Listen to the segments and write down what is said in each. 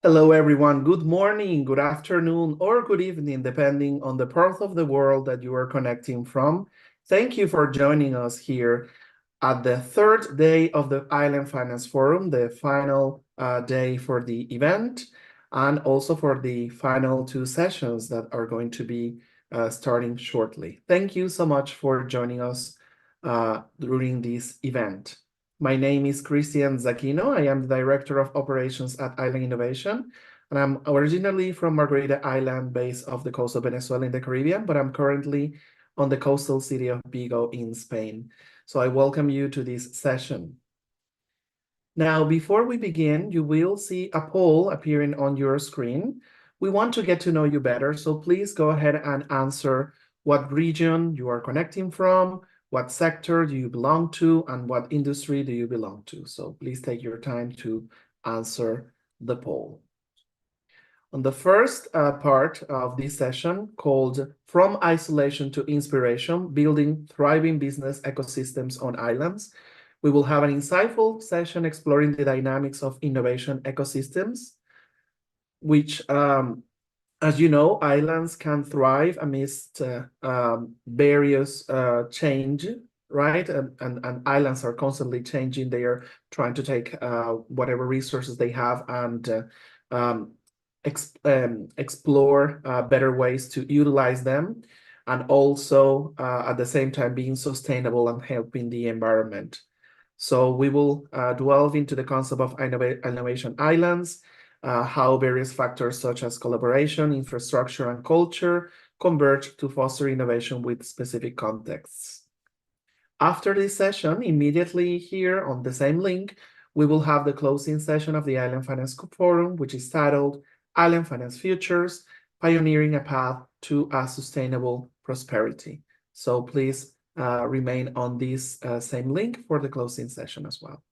Hello, everyone. Good morning, good afternoon, or good evening, depending on the part of the world that you are connecting from. Thank you for joining us here at the third day of the Island Finance Forum, the final day for the event, and also for the final two sessions that are going to be starting shortly. Thank you so much for joining us during this event. My name is Christian Zaquino. I am the Director of Operations at Island Innovation, and I'm originally from Margarita Island, base off the coast of Venezuela in the Caribbean, but I'm currently on the coastal city of Vigo in Spain. So I welcome you to this session. Now, before we begin, you will see a poll appearing on your screen. We want to get to know you better, so please go ahead and answer what region you are connecting from, what sector do you belong to, and what industry do you belong to. So please take your time to answer the poll. On the first part of this session, called From Isolation to Inspiration, Building Thriving Business Ecosystems on Islands, we will have an insightful session exploring the dynamics of innovation ecosystems, which, as you know, islands can thrive amidst various change, right? And islands are constantly changing. They are trying to take whatever resources they have and explore better ways to utilize them, and also at the same time being sustainable and helping the environment. So we will delve into the concept of innovation islands, how various factors such as collaboration, infrastructure, and culture converge to foster innovation with specific contexts. After this session, immediately here on the same link, we will have the closing session of the Island Finance Forum, which is titled Island Finance Futures, Pioneering a Path to a Sustainable Prosperity. So please remain on this same link for the closing session as well.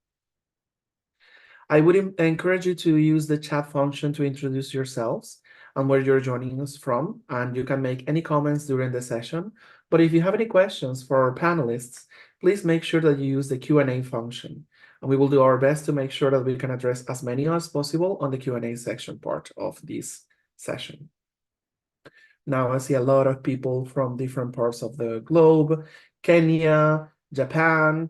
I would encourage you to use the chat function to introduce yourselves and where you're joining us from, and you can make any comments during the session. But if you have any questions for our panelists, please make sure that you use the Q&A function, and we will do our best to make sure that we can address as many as possible on the Q&A section part of this session. Now I see a lot of people from different parts of the globe, Kenya, Japan.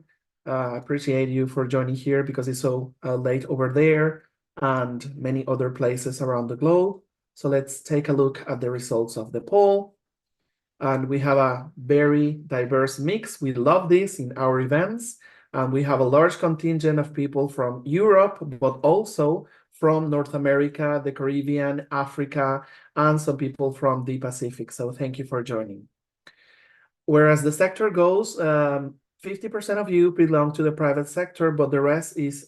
Appreciate you for joining here because it's so late over there, and many other places around the globe. So let's take a look at the results of the poll. And we have a very diverse mix. We love this in our events. And we have a large contingent of people from Europe, but also from North America, the Caribbean, Africa, and some people from the Pacific. So thank you for joining. Whereas the sector goes, 50% of you belong to the private sector, but the rest is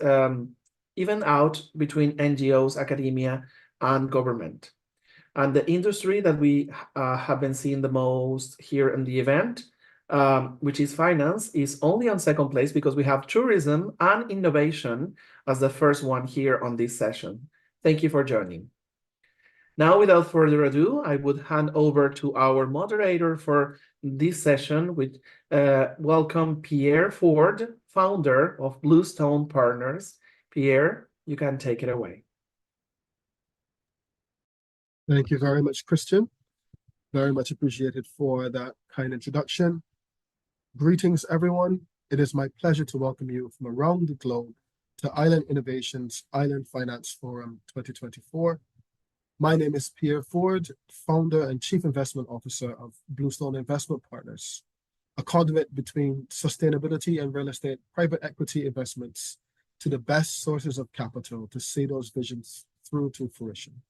even out between NGOs, academia, and government. And the industry that we have been seeing the most here in the event, which is finance, is only on second place because we have tourism and innovation as the first one here on this session. Thank you for joining. Now, without further ado, I would hand over to our moderator for this session, with welcome Pierre Ford, founder of Bluestone Partners. Pierre, you can take it away. Thank you very much, Christian. Very much appreciated for that kind introduction. Greetings, everyone. It is my pleasure to welcome you from around the globe to Island Innovation's Island Finance Forum 2024. My name is Pierre Ford, founder and chief investment officer of Bluestone Investment Partners, a conduit between sustainability and real estate private equity investments to the best sources of capital to see those visions through to fruition.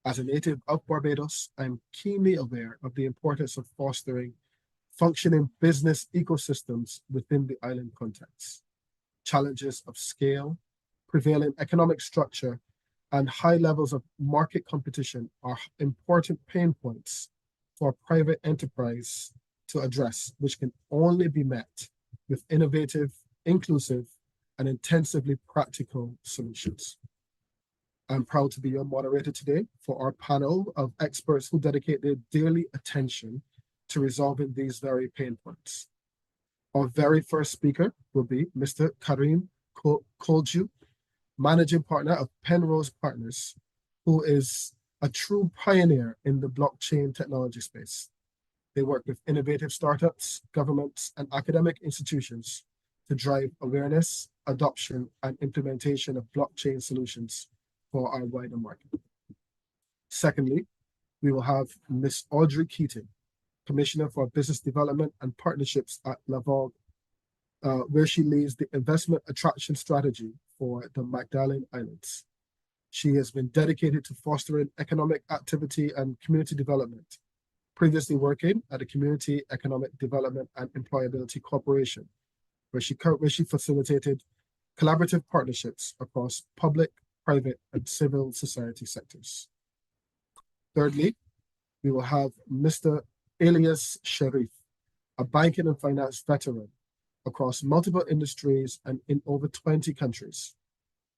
As a native of Barbados, I'm keenly aware of the importance of fostering functioning business ecosystems within the island context. Challenges of scale, prevailing economic structure, and high levels of market competition are important pain points for private enterprise to address, which can only be met with innovative, inclusive, and intensively practical solutions. I'm proud to be your moderator today for our panel of experts who dedicate their daily attention to resolving these very pain points. Our very first speaker will be Mr. Karim Kolju, Managing Partner of Penrose Partners, who is a true pioneer in the blockchain technology space. They work with innovative startups, governments, and academic institutions to drive awareness, adoption, and implementation of blockchain solutions for our wider market. Secondly, we will have Ms. Audrey Ketten, Commissioner for Business Development and Partnerships at Laval, where she leads the investment attraction strategy for the Magdalene Islands. She has been dedicated to fostering economic activity and community development, previously working at the Community Economic Development and Employability Corporation, where she facilitated collaborative partnerships across public, private, and civil society sectors. Thirdly, we will have Mr. Elias Sharif, a banking and finance veteran across multiple industries and in over 20 countries.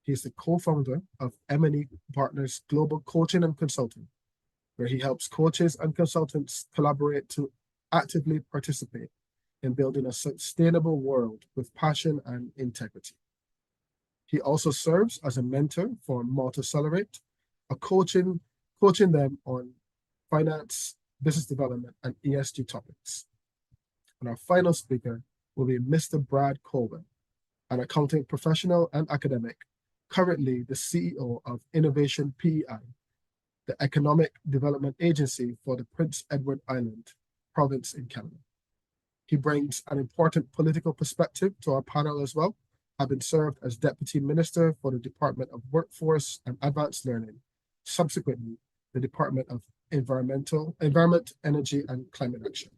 He is the co-founder of M&E Partners Global Coaching and Consulting, where he helps coaches and consultants collaborate to actively participate in building a sustainable world with passion and integrity. He also serves as a mentor for Accelerate, a coaching them on finance, business development, and ESG topics. And our final speaker will be Mr. Brad Colwell, an accounting professional and academic, currently the CEO of Innovation PEI, the Economic Development Agency for the Prince Edward Island province in Canada. He brings an important political perspective to our panel as well, having served as Deputy Minister for the Department of Workforce and Advanced Learning, subsequently the Department of Environment, Energy, and Climate Action.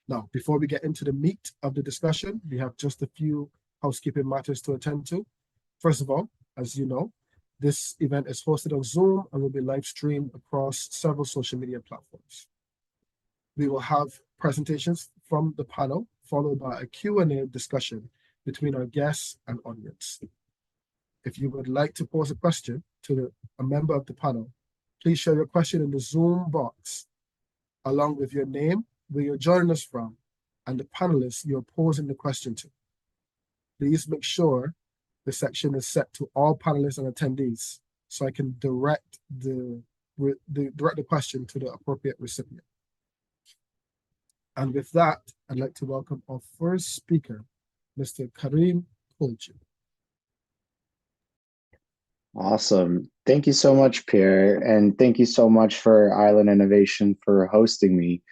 Now, before we get into the meat of the discussion, we have just a few housekeeping matters to attend to. First of all, as you know, this event is hosted on Zoom and will be live streamed across several social media platforms. We will have presentations from the panel, followed by a Q&A discussion between our guests and audience. If you would like to pose a question to a member of the panel, please share your question in the Zoom box, along with your name, where you're joining us from, and the panelists you're posing the question to. Please make sure the section is set to all panelists and attendees so I can direct the question to the appropriate recipient. And with that, I'd like to welcome our first speaker, Mr. Karim Kolchi. Awesome. Thank you so much, Pierre. And thank you so much for Island Innovation for hosting me.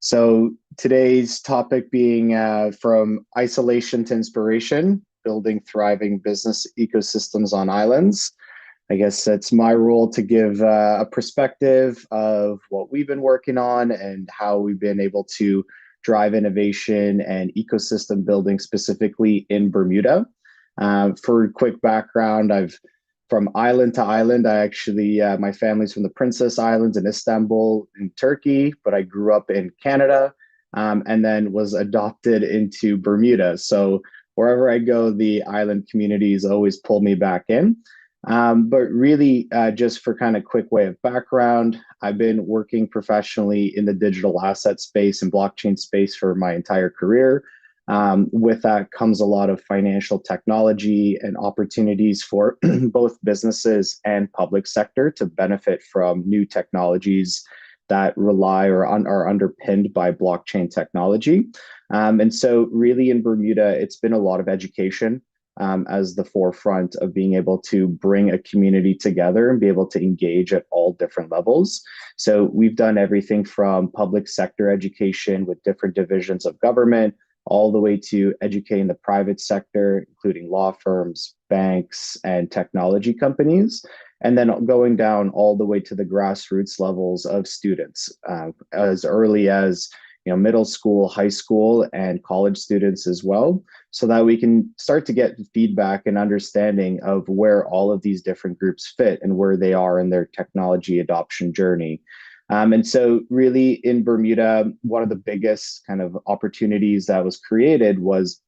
So today's topic being from isolation to inspiration, building thriving business ecosystems on islands. I guess it's my role to give a perspective of what we've been working on and how we've been able to drive innovation and ecosystem building specifically in Bermuda. For quick background, from island to island, I actually, my family's from the Princess Islands in Istanbul in Turkey, but I grew up in Canada and then was adopted into Bermuda. So wherever I go, the island communities always pull me back in. But really, just for kind of quick way of background, I've been working professionally in the digital asset space and blockchain space for my entire career. With that comes a lot of financial technology and opportunities for both businesses and public sector to benefit from new technologies that rely or are underpinned by blockchain technology. And so really in Bermuda, it's been a lot of education as the forefront of being able to bring a community together and be able to engage at all different levels. So we've done everything from public sector education with different divisions of government, all the way to educating the private sector, including law firms, banks, and technology companies, and then going down all the way to the grassroots levels of students, as early as middle school, high school, and college students as well, so that we can start to get feedback and understanding of where all of these different groups fit and where they are in their technology adoption journey. And so really in Bermuda, one of the biggest kind of opportunities that was created was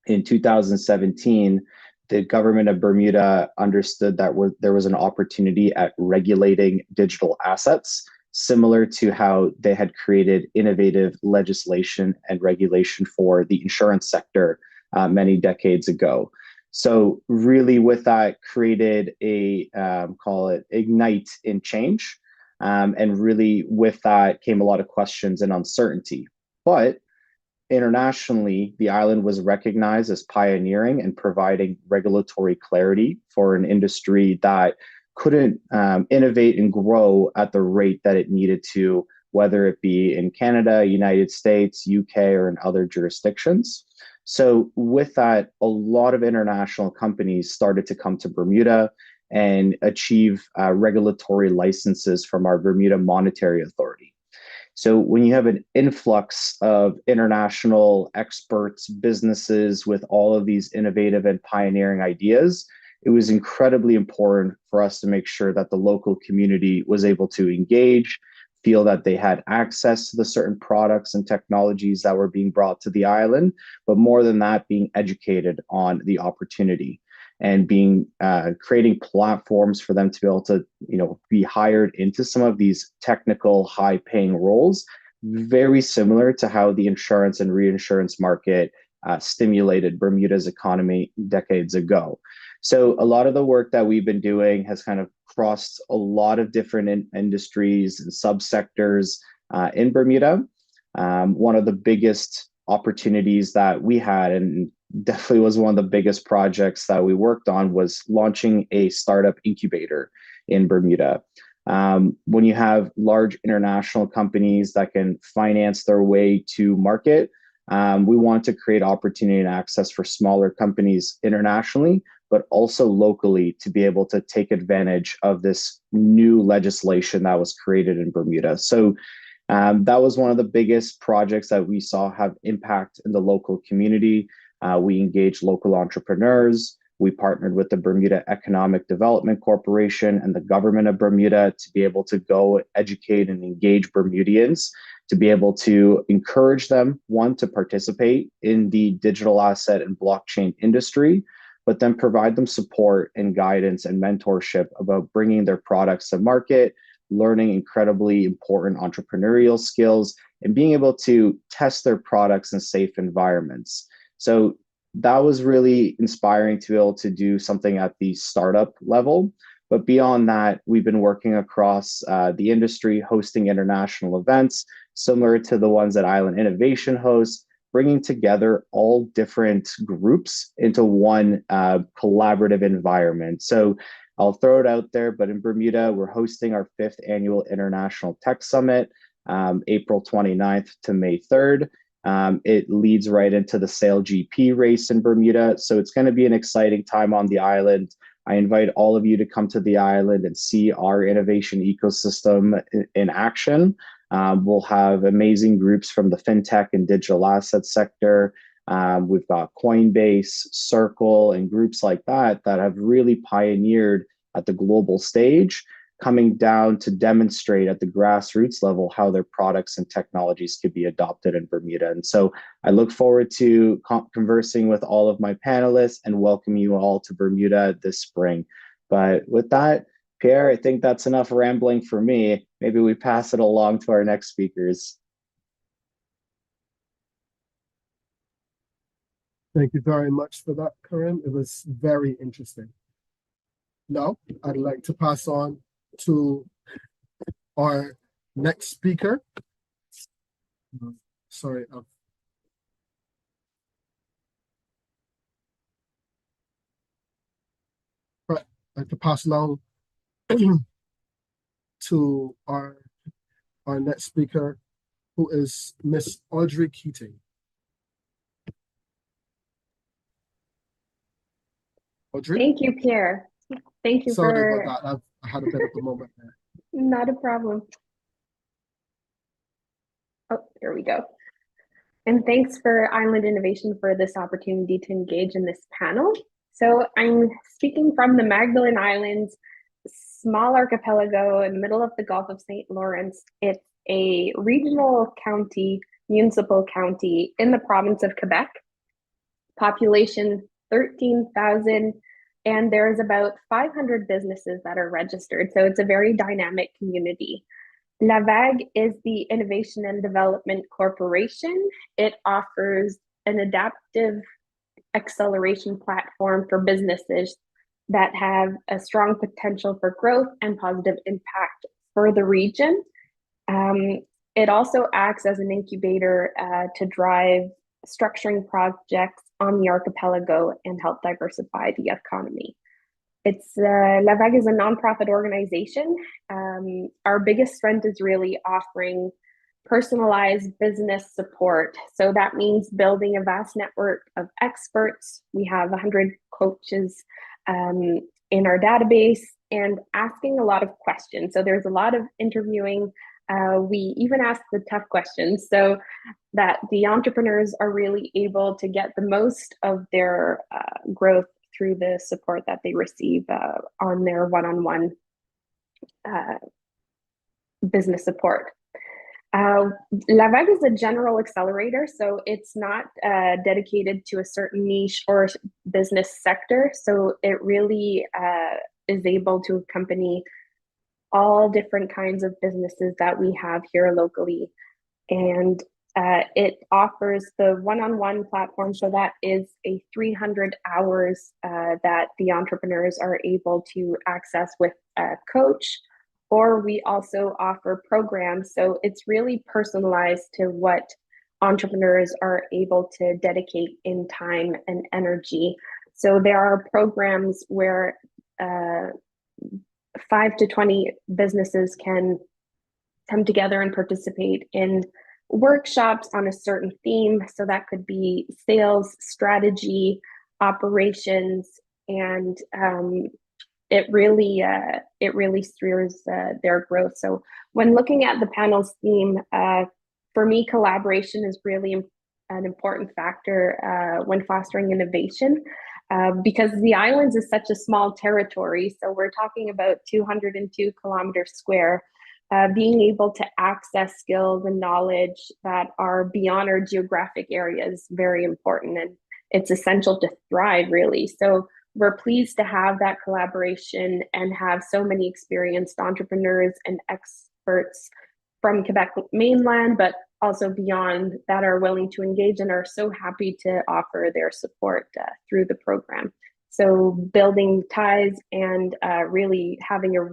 in 2017, the government of Bermuda understood that there was an opportunity at regulating digital assets, similar to how they had created innovative legislation and regulation for the insurance sector many decades ago. So really with that created a, call it ignite in change. And really with that came a lot of questions and uncertainty. But internationally, the island was recognized as pioneering and providing regulatory clarity for an industry that couldn't innovate and grow at the rate that it needed to, whether it be in Canada, United States, UK, or in other jurisdictions. So with that, a lot of international companies started to come to Bermuda and achieve regulatory licenses from our Bermuda Monetary Authority. So when you have an influx of international experts, businesses with all of these innovative and pioneering ideas, it was incredibly important for us to make sure that the local community was able to engage, feel that they had access to the certain products and technologies that were being brought to the island, but more than that, being educated on the opportunity and being creating platforms for them to be able to, be hired into some of these technical high-paying roles, very similar to how the insurance and reinsurance market stimulated Bermuda's economy decades ago. So a lot of the work that we've been doing has kind of crossed a lot of different industries and subsectors in Bermuda. One of the biggest opportunities that we had, and definitely was one of the biggest projects that we worked on, was launching a startup incubator in Bermuda. When you have large international companies that can finance their way to market, we want to create opportunity and access for smaller companies internationally, but also locally, to be able to take advantage of this new legislation that was created in Bermuda. So that was one of the biggest projects that we saw have impact in the local community. We engaged local entrepreneurs. We partnered with the Bermuda Economic Development Corporation and the government of Bermuda to be able to go educate and engage Bermudians, to be able to encourage them, one, to participate in the digital asset and blockchain industry, but then provide them support and guidance and mentorship about bringing their products to market, learning incredibly important entrepreneurial skills, and being able to test their products in safe environments. So that was really inspiring to be able to do something at the startup level. But beyond that, we've been working across the industry, hosting international events similar to the ones that Island Innovation hosts, bringing together all different groups into one collaborative environment. So I'll throw it out there, but in Bermuda, we're hosting our 5th annual International Tech Summit, April 29th to May 3rd. It leads right into the Sail GP race in Bermuda. So it's going to be an exciting time on the island. I invite all of you to come to the island and see our innovation ecosystem in action. We'll have amazing groups from the fintech and digital asset sector. We've got Coinbase, Circle, and groups like that that have really pioneered at the global stage, coming down to demonstrate at the grassroots level how their products and technologies could be adopted in Bermuda. And so I look forward to conversing with all of my panelists and welcome you all to Bermuda this spring. But with that, Pierre, I think that's enough rambling for me. Maybe we pass it along to our next speakers. Thank you very much for that, Karim. It was very interesting. Now, I'd like to pass on to our next speaker. Sorry, I'd like to pass along to our next speaker, who is Miss Audrey Ketten. Audrey? Thank you, Pierre. Thank you. Sorry about that. I had a bit of a moment there. Not a problem. Oh, here we go. And thanks for Island Innovation for this opportunity to engage in this panel. So I'm speaking from the Magdalen Islands, small archipelago in the middle of the Gulf of St. Lawrence. It's a regional county, municipal county in the province of Quebec. Population 13,000, and there's about 500 businesses that are registered. So it's a very dynamic community. La Vague is the Innovation and Development Corporation. It offers an adaptive acceleration platform for businesses that have a strong potential for growth and positive impact for the region. It also acts as an incubator to drive structuring projects on the archipelago and help diversify the economy. It's La Vague is a nonprofit organization. Our biggest strength is really offering personalized business support. So that means building a vast network of experts. We have 100 coaches in our database and asking a lot of questions. So there's a lot of interviewing. We even ask the tough questions so that the entrepreneurs are really able to get the most of their growth through the support that they receive on their one-on-one business support. La Vague is a general accelerator, so it's not dedicated to a certain niche or business sector. So it really is able to accompany all different kinds of businesses that we have here locally. And it offers the one-on-one platform. So that is a 300 hours that the entrepreneurs are able to access with a coach, or we also offer programs. So it's really personalized to what entrepreneurs are able to dedicate in time and energy. So there are programs where 5 to 20 businesses can come together and participate in workshops on a certain theme. So that could be sales, strategy, operations, and it really steers their growth. So when looking at the panel's theme, for me, collaboration is really an important factor when fostering innovation. Because the islands is such a small territory, so we're talking about 202 kilometers square. Being able to access skills and knowledge that are beyond our geographic area is very important, and it's essential to thrive, really. So we're pleased to have that collaboration and have so many experienced entrepreneurs and experts from Quebec mainland, but also beyond, that are willing to engage and are so happy to offer their support through the program. So building ties and really having a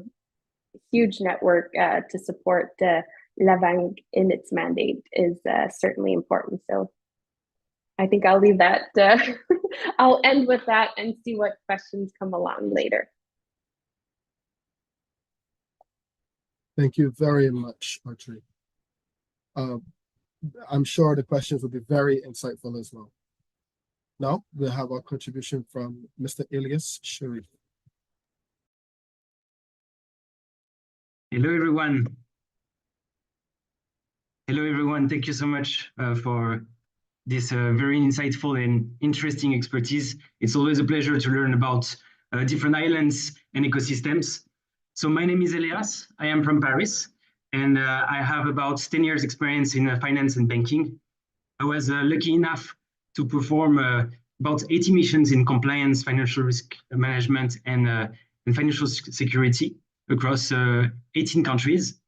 huge network to support La Vague in its mandate is certainly important. So I think I'll leave that. I'll end with that and see what questions come along later. Thank you very much, Audrey. I'm sure the questions will be very insightful as well. Now we'll have our contribution from Mr. Elias Sharif. Hello, everyone. Hello, everyone. Thank you so much for this very insightful and interesting expertise. It's always a pleasure to learn about different islands and ecosystems. So my name is Elias. I am from Paris, and I have about 10 years experience in finance and banking. I was lucky enough to perform about 80 missions in compliance, financial risk management, and financial security across 18 countries.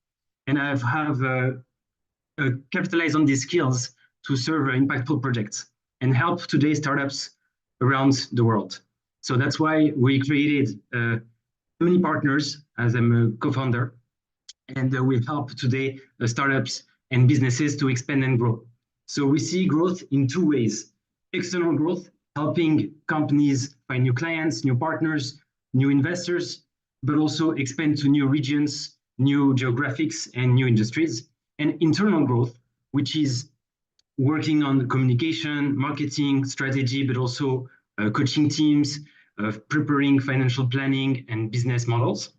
And I have capitalized on these skills to serve impactful projects and help today startups around the world. So that's why we created many partners, as I'm a co-founder, and we help today startups and businesses to expand and grow. So we see growth in two ways: external growth, helping companies find new clients, new partners, new investors, but also expand to new regions, new geographics, and new industries. And internal growth, which is working on communication, marketing, strategy, but also coaching teams, preparing financial planning and business models.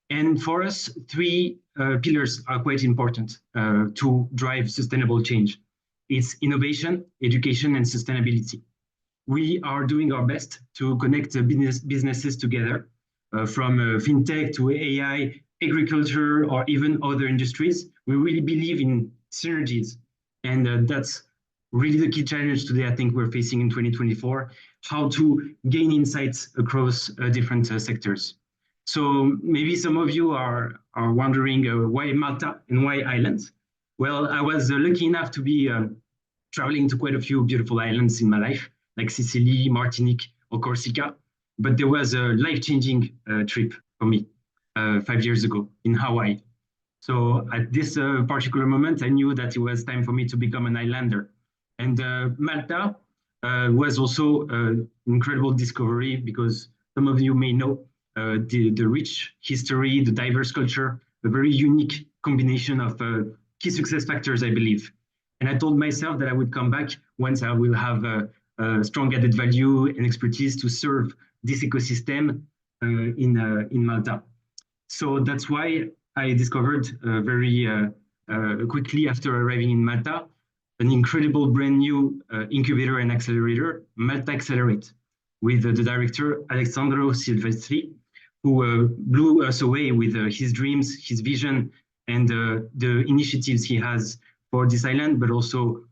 And for us, three pillars are quite important to drive sustainable change. It's innovation, education, and sustainability. We are doing our best to connect businesses together, from fintech to AI, agriculture, or even other industries. We really believe in synergies. And that's really the key challenge today, I think we're facing in 2024, how to gain insights across different sectors. So maybe some of you are wondering why Malta and why islands? Well, I was lucky enough to be traveling to quite a few beautiful islands in my life. like Sicily, Martinique, or Corsica. But there was a life-changing trip for me 5 years ago in Hawaii. So at this particular moment, I knew that it was time for me to become an islander. And Malta was also an incredible discovery because some of you may know the rich history, the diverse culture, a very unique combination of key success factors, I believe. And I told myself that I would come back once I will have a strong added value and expertise to serve this ecosystem in Malta. So that's why I discovered very quickly after arriving in Malta an incredible brand new incubator and accelerator, Malta Accelerate, with the director Alessandro Silvestri, who blew us away with his dreams, his vision, and the initiatives he has for this island, but also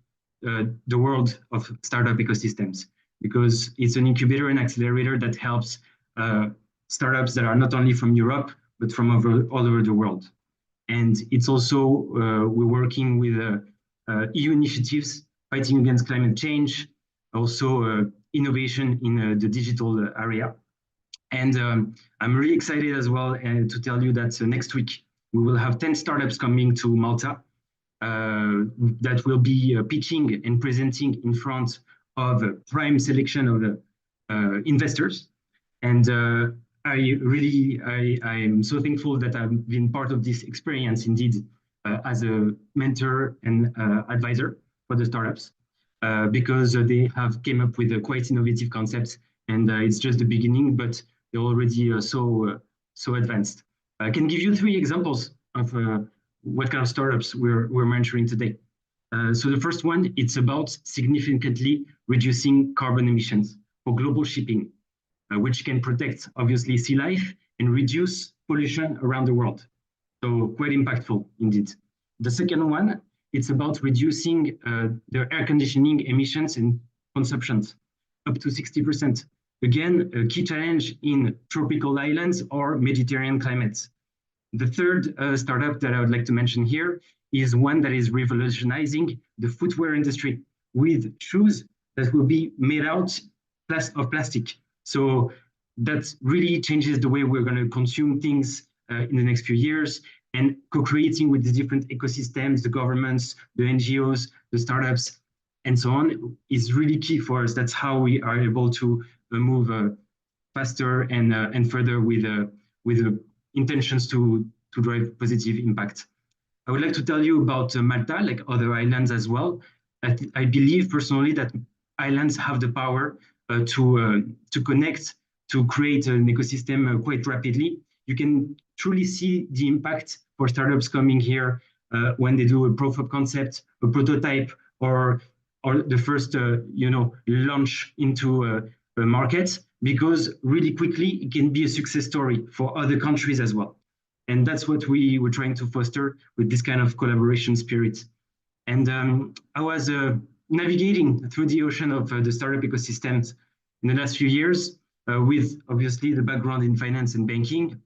the world of startup ecosystems, because it's an incubator and accelerator that helps startups that are not only from Europe, but from all over the world. And it's also, we're working with EU initiatives, fighting against climate change, also innovation in the digital area. And I'm really excited as well to tell you that next week, we will have 10 startups coming to Malta that will be pitching and presenting in front of a prime selection of the investors. And I'm so thankful that I've been part of this experience indeed as a mentor and advisor for the startups because they have came up with quite innovative concepts, and it's just the beginning, but they're already so advanced. I can give you 3 examples of what kind of startups we're mentoring today. So the first one, it's about significantly reducing carbon emissions for global shipping, which can protect, obviously, sea life and reduce pollution around the world. So quite impactful, indeed. The second one, it's about reducing the air conditioning emissions and consumptions up to 60%. Again, a key challenge in tropical islands or Mediterranean climates. The third startup that I would like to mention here is one that is revolutionizing the footwear industry with shoes that will be made out of plastic. So that really changes the way we're going to consume things in the next few years, and co-creating with the different ecosystems, the governments, the NGOs, the startups, and so on is really key for us. That's how we are able to move faster and further with intentions to drive positive impact. I would like to tell you about Malta, like other islands as well. I believe personally that islands have the power to connect, to create an ecosystem quite rapidly. You can truly see the impact for startups coming here when they do a proof of concept, a prototype, or the first launch into a market, because really quickly it can be a success story for other countries as well. And that's what we were trying to foster with this kind of collaboration spirit. And I was navigating through the ocean of the startup ecosystems in the last few years with obviously the background in finance and banking.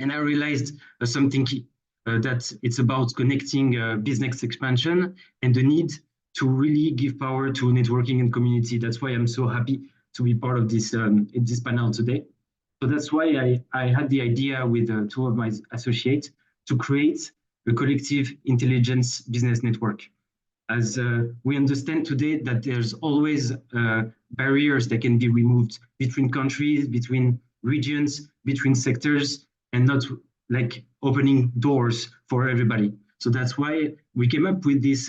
And I realized something key, that it's about connecting business expansion and the need to really give power to networking and community. That's why I'm so happy to be part of this panel today. So that's why I had the idea with 2 of my associates to create a collective intelligence business network. As we understand today that there's always barriers that can be removed between countries, between regions, between sectors, and not like opening doors for everybody. So that's why we came up with this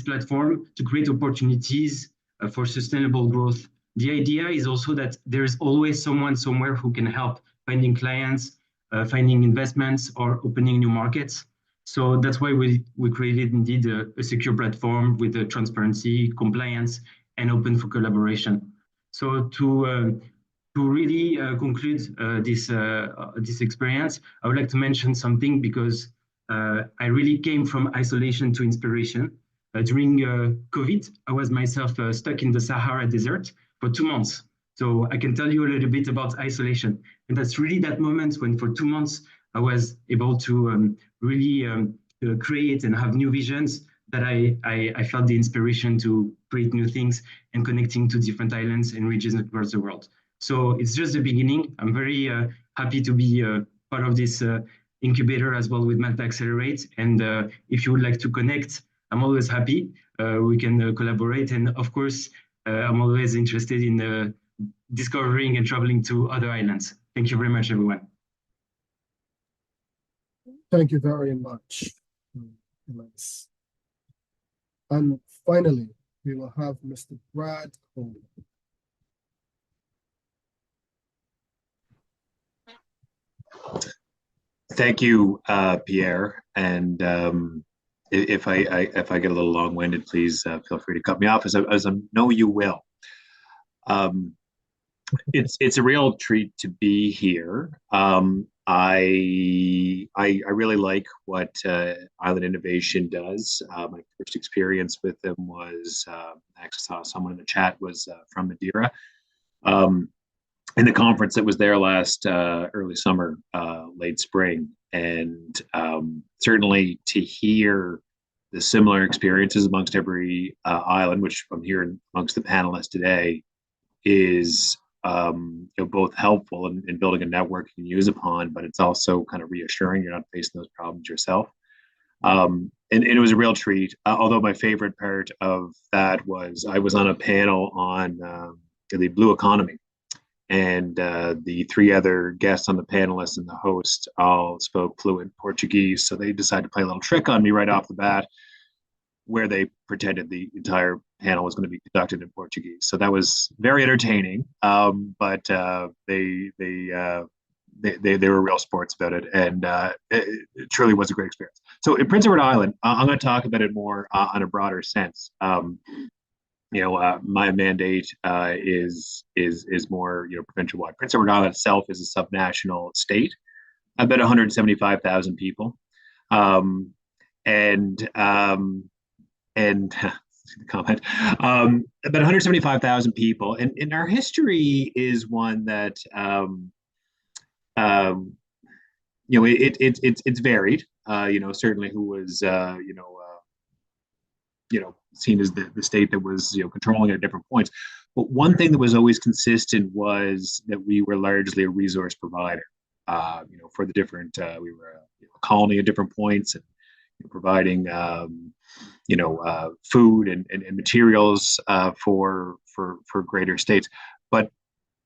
platform to create opportunities for sustainable growth. The idea is also that there's always someone somewhere who can help finding clients, finding investments, or opening new markets. So that's why we created indeed a secure platform with transparency, compliance, and open for collaboration. So to really conclude this experience, I would like to mention something, because I really came from isolation to inspiration. During COVID, I was myself stuck in the Sahara Desert for 2 months. So I can tell you a little bit about isolation. And that's really that moment when for 2 months, I was able to really create and have new visions that I felt the inspiration to create new things and connecting to different islands and regions across the world. So it's just the beginning. I'm very happy to be part of this incubator as well with Malta Accelerate. And if you would like to connect, I'm always happy. We can collaborate. And of course, I'm always interested in discovering and traveling to other islands. Thank you very much, everyone. Thank you very much, Elias. And finally, we will have Mr. Brad Cole. Thank you, Pierre. And if I get a little long-winded, please feel free to cut me off, as I know you will. It's a real treat to be here. I really like what Island Innovation does. My first experience with them was I actually saw someone in the chat was from Madeira. In the conference that was there last early summer, late spring, and certainly to hear the similar experiences amongst every island, which I'm hearing amongst the panelists today, is both helpful in building a network you can use upon, but it's also kind of reassuring you're not facing those problems yourself. And it was a real treat. Although my favorite part of that was I was on a panel on the blue economy. And the three other guests on the panelists and the host all spoke fluent Portuguese. So they decided to play a little trick on me right off the bat, where they pretended the entire panel was going to be conducted in Portuguese. So that was very entertaining. But they were real sports about it, and it truly was a great experience. So in Prince Edward Island, I'm going to talk about it more on a broader sense. My mandate is more provincial wide. Prince Edward Island itself is a subnational state, about 175,000 people, and comment about 175,000 people, and our history is one that it's varied. Certainly who was seen as the state that was controlling it at different points. But one thing that was always consistent was that we were largely a resource provider. For the different, we were a colony at different points, and providing food and materials for greater states, but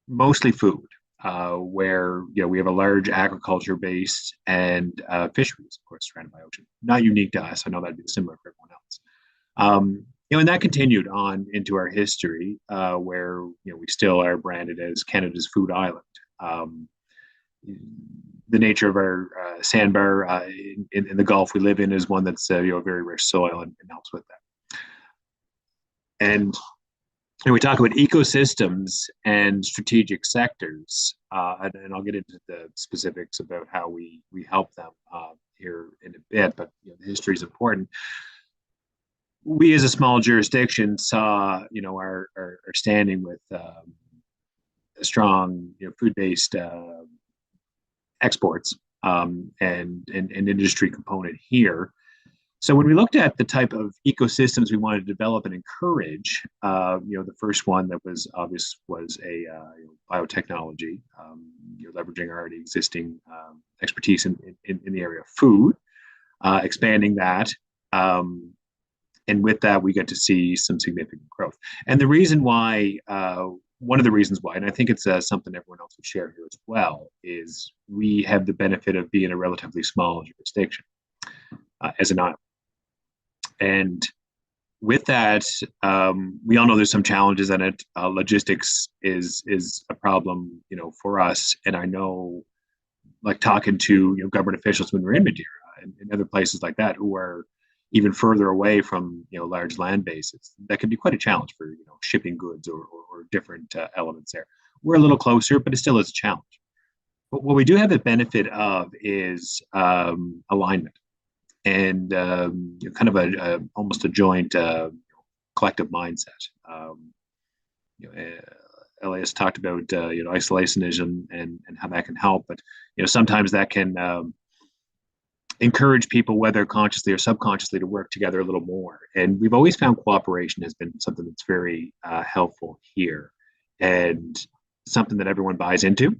mostly food. Where we have a large agriculture base and fisheries, of course, surrounded by ocean. Not unique to us. I know that'd be similar for everyone else. And that continued on into our history, where we still are branded as Canada's food island. The nature of our sandbar in the Gulf we live in is one that's very rich soil and helps with that. And we talk about ecosystems and strategic sectors, and I'll get into the specifics about how we help them here in a bit. But the history is important. We, as a small jurisdiction, saw our standing with a strong food-based exports and industry component here. So when we looked at the type of ecosystems we wanted to develop and encourage, the first one that was obvious was a biotechnology, leveraging our already existing expertise in the area of food, expanding that. And with that, we get to see some significant growth. And the reason why, one of the reasons why, and I think it's something everyone else would share here as well, is we have the benefit of being a relatively small jurisdiction as an island. And with that, we all know there's some challenges in it. Logistics is a problem, for us. And I know, like talking to government officials when we're in Madeira and other places like that, who are even further away from large land bases, that can be quite a challenge for shipping goods or different elements there. We're a little closer, but it still is a challenge. But what we do have the benefit of is alignment and kind of almost a joint collective mindset. Elias talked about isolationism and how that can help, but sometimes that can encourage people, whether consciously or subconsciously, to work together a little more. And we've always found cooperation has been something that's very helpful here, and something that everyone buys into,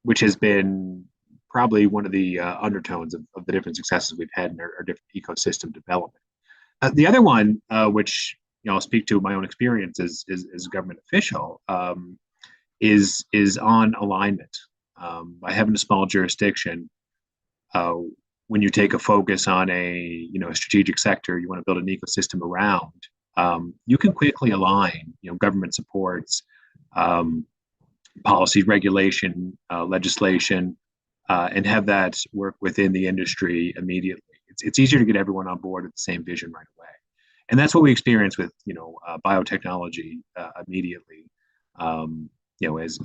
which has been probably one of the undertones of the different successes we've had in our different ecosystem development. The other one, which I'll speak to my own experience as a government official, is on alignment. By having a small jurisdiction, when you take a focus on a strategic sector you want to build an ecosystem around, you can quickly align government supports, policy, regulation, legislation, and have that work within the industry immediately. It's easier to get everyone on board with the same vision right away, and that's what we experience with biotechnology immediately.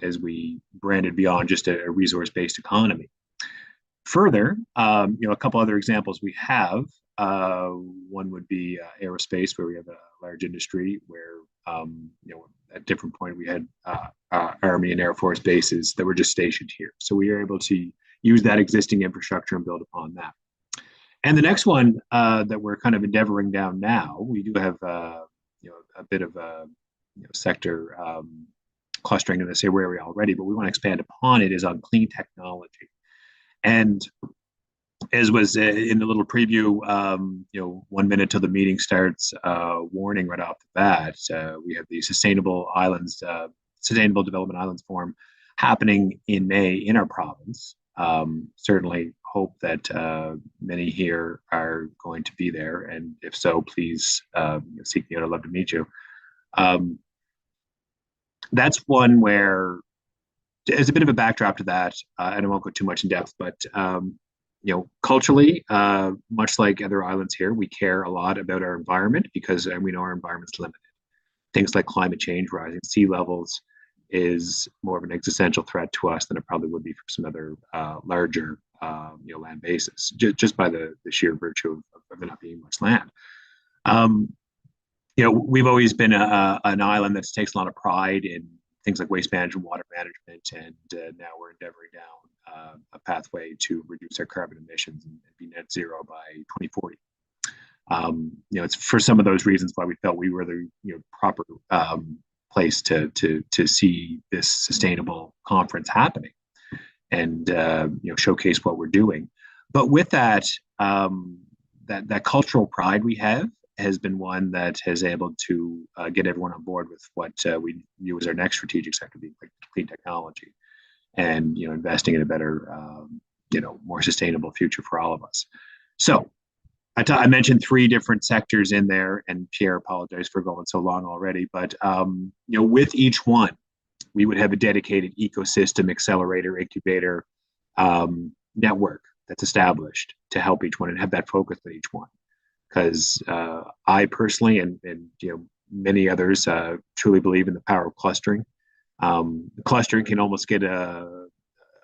As we branded beyond just a resource-based economy. Further, a couple other examples we have. One would be aerospace, where we have a large industry where, at different point we had Army and Air Force bases that were just stationed here. So we are able to use that existing infrastructure and build upon that. And the next one that we're kind of endeavoring down now, we do have a bit of a sector clustering in this area already, but we want to expand upon it, is on clean technology. And as was in the little preview, 1 minute till the meeting starts, warning right off the bat, we have the Sustainable Development Islands Forum happening in May in our province. Certainly hope that many here are going to be there, and if so, please seek me out. I'd love to meet you. That's one where, as a bit of a backdrop to that, and I won't go too much in depth, but culturally, much like other islands here, we care a lot about our environment because we know our environment's limited. Things like climate change, rising sea levels, is more of an existential threat to us than it probably would be for some other larger land bases, just by the sheer virtue of there not being much land. We've always been an island that takes a lot of pride in things like waste management, water management, and now we're endeavoring down a pathway to reduce our carbon emissions and be net zero by 2040. It's for some of those reasons why we felt we were the proper place to see this sustainable conference happening and showcase what we're doing. But with that, that cultural pride we have has been one that has able to get everyone on board with what we view as our next strategic sector, being like clean technology, and investing in a better, more sustainable future for all of us. So I mentioned 3 different sectors in there, and Pierre, apologize for going so long already, but with each one, we would have a dedicated ecosystem, accelerator, incubator network that's established to help each one and have that focus on each one. Because I personally and many others truly believe in the power of clustering. Clustering can almost get a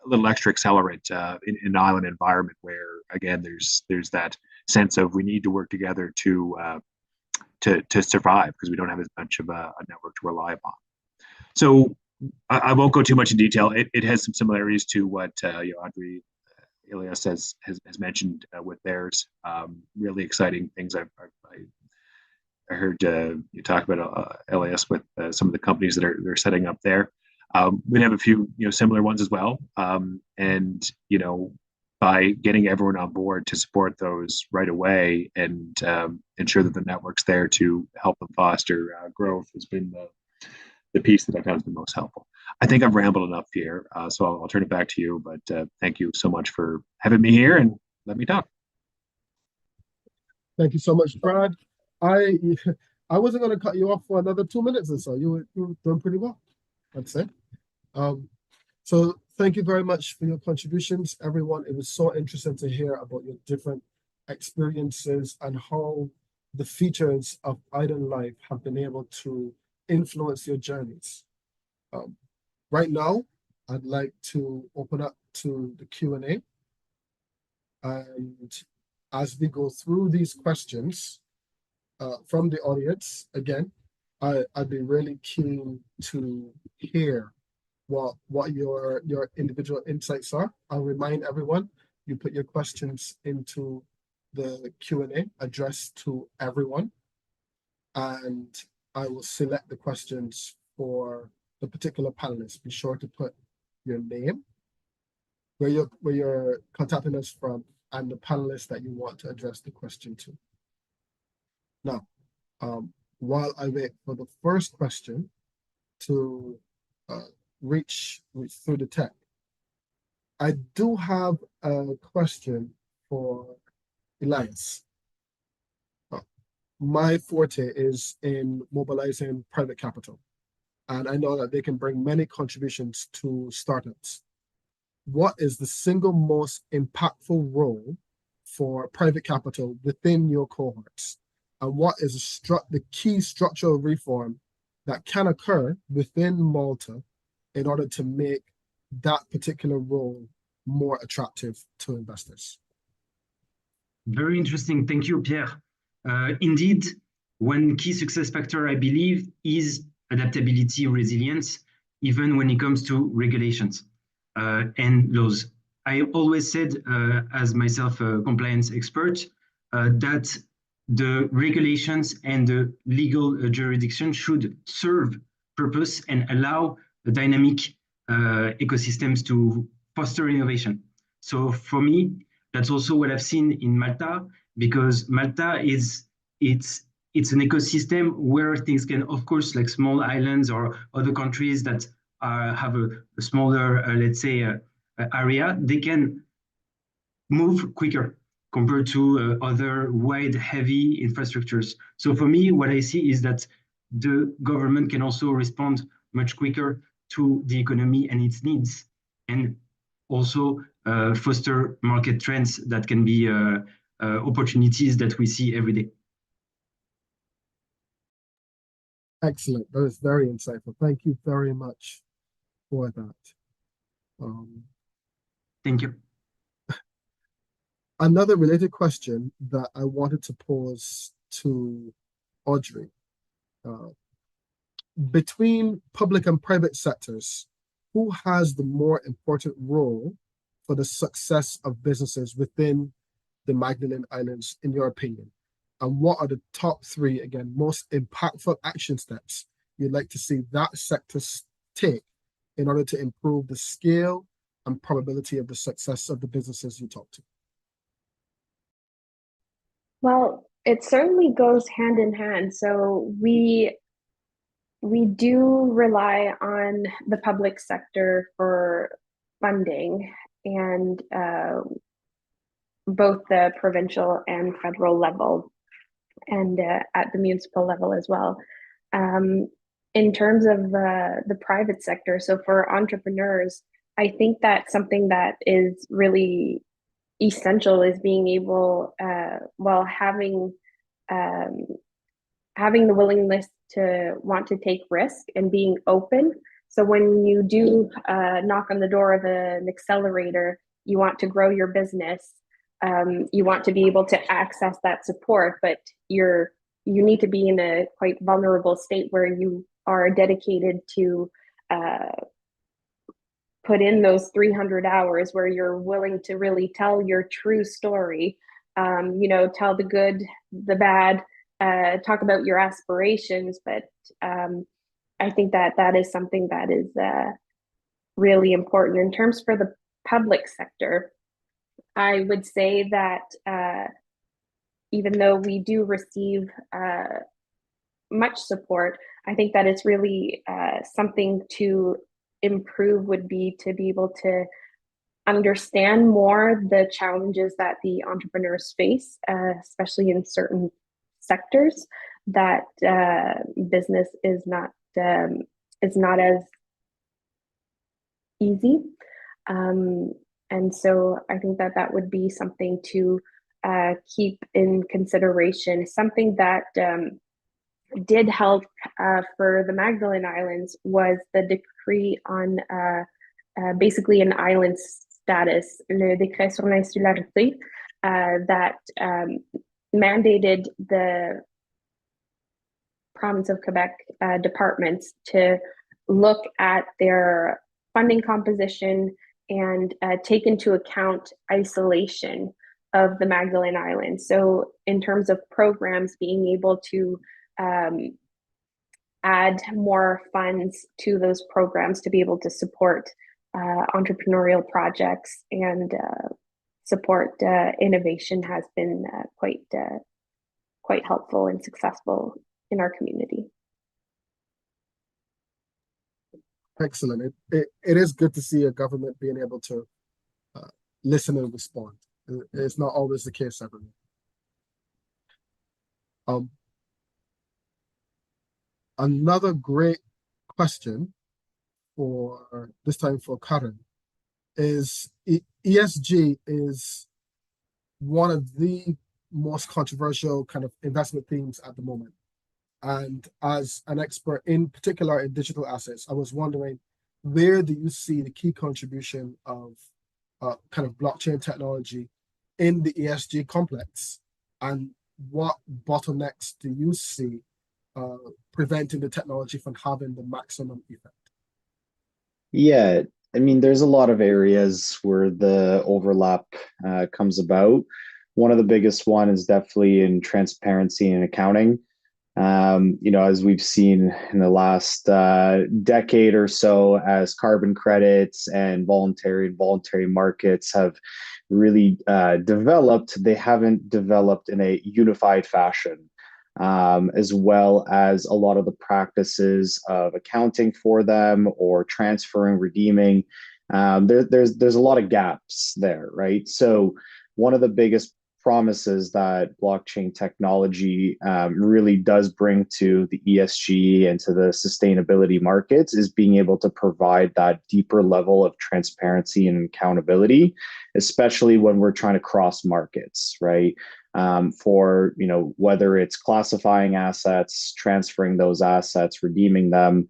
little extra accelerant in an island environment where, again, there's that sense of we need to work together to survive because we don't have as much of a network to rely upon. So I won't go too much in detail. It has some similarities to what Audrey Elias has mentioned with theirs. Really exciting things. I heard you talk about Elias with some of the companies that they're setting up there. We have a few similar ones as well, and by getting everyone on board to support those right away and ensure that the network's there to help them foster growth has been the piece that I found has been most helpful. I think I've rambled enough here, so I'll turn it back to you. But thank you so much for having me here and let me talk. Thank you so much, Brad. I wasn't going to cut you off for another 2 minutes or so. You were doing pretty well, I'd say. So thank you very much for your contributions, everyone. It was so interesting to hear about your different experiences and how the features of island life have been able to influence your journeys. Right now, I'd like to open up to the Q&A. And as we go through these questions from the audience, again, I'd be really keen to hear what your individual insights are. I'll remind everyone you put your questions into the Q&A addressed to everyone, and I will select the questions for the particular panelist. Be sure to put your name, where you're contacting us from, and the panelist that you want to address the question to. Now, while I wait for the first question to reach through the tech, I do have a question for Elias. My forte is in mobilizing private capital, and I know that they can bring many contributions to startups. What is the single most impactful role for private capital within your cohorts? And what is the key structural reform that can occur within Malta in order to make that particular role more attractive to investors? Very interesting. Thank you, Pierre. Indeed, one key success factor, I believe, is adaptability, resilience, even when it comes to regulations and laws. I always said, as myself a compliance expert, that the regulations and the legal jurisdiction should serve purpose and allow the dynamic ecosystems to foster innovation. So for me, that's also what I've seen in Malta, because Malta it's an ecosystem where things can, of course, like small islands or other countries that have a smaller, let's say, area, they can move quicker compared to other wide, heavy infrastructures. So for me, what I see is that the government can also respond much quicker to the economy and its needs, and also foster market trends that can be opportunities that we see every day. Excellent. That is very insightful. Thank you very much for that. Thank you. Another related question that I wanted to pose to Audrey. Between public and private sectors, who has the more important role for the success of businesses within the Magdalene Islands, in your opinion? And what are the top three, again, most impactful action steps you'd like to see that sector take in order to improve the scale and probability of the success of the businesses you talk to? Well, it certainly goes hand in hand. So we do rely on the public sector for funding, and both the provincial and federal level, and at the municipal level as well. In terms of the private sector, so for entrepreneurs, I think that something that is really essential is being able, while having the willingness to want to take risk and being open. So when you do knock on the door of an accelerator, you want to grow your business, you want to be able to access that support, but you need to be in a quite vulnerable state where you are dedicated to put in those 300 hours where you're willing to really tell your true story, tell the good, the bad, talk about your aspirations. But I think that is something that is really important. In terms for the public sector, I would say that even though we do receive much support, I think that it's really something to improve would be to be able to understand more the challenges that the entrepreneurs face, especially in certain sectors that business is not as easy. And so I think that would be something to keep in consideration. Something that did help for the Magdalene Islands was the decree on basically an island status, le décret sur l'insularité, that mandated the province of Quebec departments to look at their funding composition and take into account isolation of the Magdalene Islands. So in terms of programs, being able to add more funds to those programs to be able to support entrepreneurial projects and support innovation has been quite helpful and successful in our community. Excellent. It is good to see a government being able to listen and respond. It's not always the case everywhere. Another great question for this time for Karen is ESG is one of the most controversial kind of investment themes at the moment. And as an expert in particular in digital assets, I was wondering, where do you see the key contribution of kind of blockchain technology in the ESG complex? And what bottlenecks do you see preventing the technology from having the maximum effect? Yeah, I mean, there's a lot of areas where the overlap comes about. One of the biggest one is definitely in transparency and accounting. As we've seen in the last decade or so, as carbon credits and voluntary markets have really developed, they haven't developed in a unified fashion, as well as a lot of the practices of accounting for them or transferring, redeeming. There's a lot of gaps there, right? So one of the biggest promises that blockchain technology really does bring to the ESG and to the sustainability markets is being able to provide that deeper level of transparency and accountability, especially when we're trying to cross markets, right? For whether it's classifying assets, transferring those assets, redeeming them,